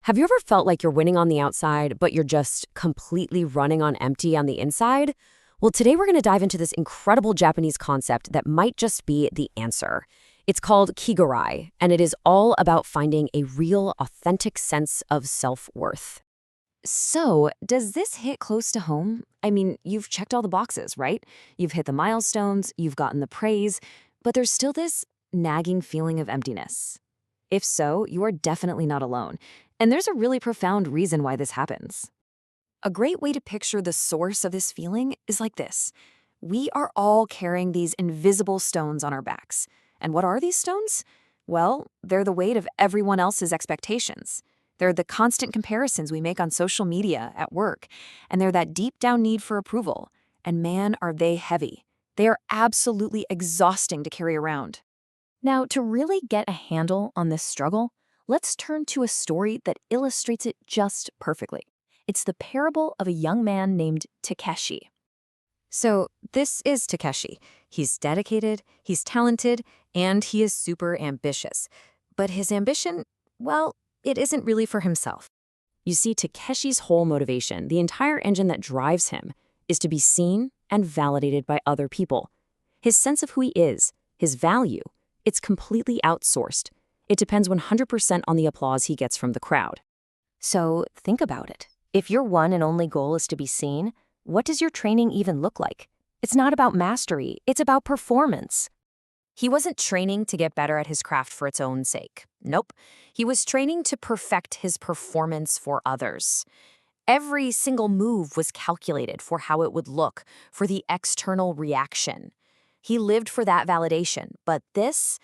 Have you ever felt like you're winning on the outside, but you're just completely running on empty on the inside? Well, today we're going to dive into this incredible Japanese concept that might just be the answer. It's called Kigorai, and it is all about finding a real, authentic sense of self-worth. So, does this hit close to home? I mean, you've checked all the boxes, right? You've hit the milestones, you've gotten the praise, but there's still this nagging feeling of emptiness. If so, you are definitely not alone. And there's a really profound reason why this happens. A great way to picture the source of this feeling is like this. We are all carrying these invisible stones on our backs. And what are these stones? Well, they're the weight of everyone else's expectations. They're the constant comparisons we make on social media, at work, and they're that deep down need for approval. And man, are they heavy. They are absolutely exhausting to carry around. Now, to really get a handle on this struggle, let's turn to a story that illustrates it just perfectly. It's the parable of a young man named Takeshi. So, this is Takeshi. He's dedicated, he's talented, and he is super ambitious. But his ambition, well, it isn't really for himself. You see, Takeshi's whole motivation, the entire engine that drives him, is to be seen and validated by other people. His sense of who he is, his value, it's completely outsourced. It depends 100% on the applause he gets from the crowd. So think about it. If your one and only goal is to be seen, what does your training even look like? It's not about mastery, it's about performance. He wasn't training to get better at his craft for its own sake. Nope. He was training to perfect his performance for others. Every single move was calculated for how it would look, for the external reaction. He lived for that validation, but this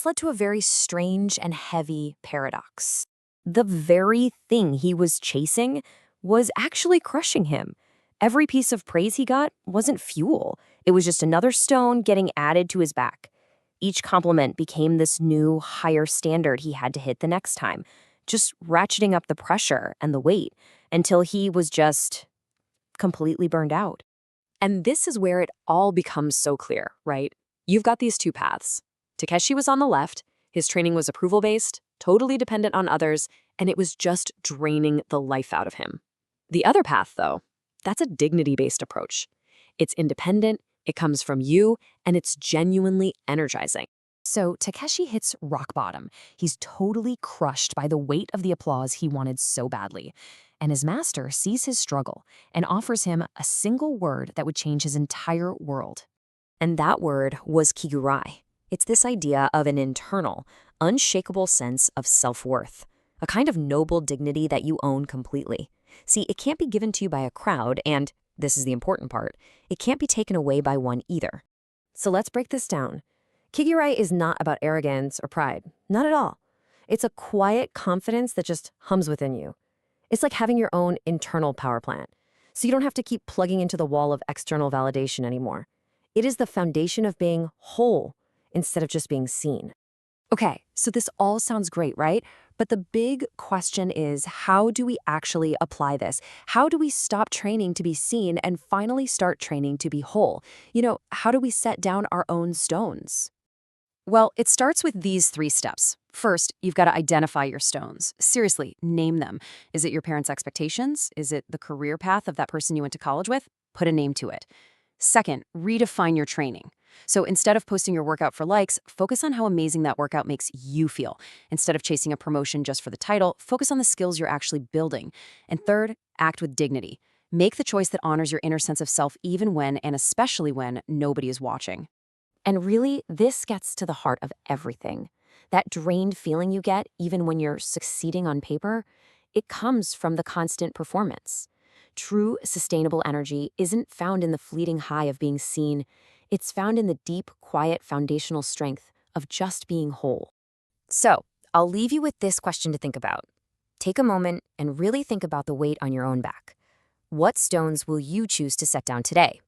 led to a very strange and heavy paradox. The very thing he was chasing was actually crushing him. Every piece of praise he got wasn't fuel. It was just another stone getting added to his back. Each compliment became this new, higher standard he had to hit the next time, just ratcheting up the pressure and the weight until he was just completely burned out. And this is where it all becomes so clear, right? You've got these two paths. Takeshi was on the left, his training was approval-based, totally dependent on others, and it was just draining the life out of him. The other path, though, that's a dignity-based approach. It's independent, it comes from you, and it's genuinely energizing. So Takeshi hits rock bottom. He's totally crushed by the weight of the applause he wanted so badly. And his master sees his struggle and offers him a single word that would change his entire world. And that word was Kigurai. It's this idea of an internal, unshakable sense of self-worth, a kind of noble dignity that you own completely. See, it can't be given to you by a crowd, and this is the important part, it can't be taken away by one either. So let's break this down. Kigurai is not about arrogance or pride. Not at all. It's a quiet confidence that just hums within you. It's like having your own internal power plant, so you don't have to keep plugging into the wall of external validation anymore. It is the foundation of being whole instead of just being seen. Okay, so this all sounds great, right? But the big question is, how do we actually apply this? How do we stop training to be seen and finally start training to be whole? How do we set down our own stones? Well, it starts with these 3 steps. First, you've got to identify your stones. Seriously, name them. Is it your parents' expectations? Is it the career path of that person you went to college with? Put a name to it. Second, redefine your training. So instead of posting your workout for likes, focus on how amazing that workout makes you feel. Instead of chasing a promotion just for the title, focus on the skills you're actually building. And third, act with dignity. Make the choice that honors your inner sense of self even when, and especially when, nobody is watching. And really, this gets to the heart of everything. That drained feeling you get even when you're succeeding on paper, it comes from the constant performance. True, sustainable energy isn't found in the fleeting high of being seen. It's found in the deep, quiet, foundational strength of just being whole. So, I'll leave you with this question to think about. Take a moment and really think about the weight on your own back. What stones will you choose to set down today?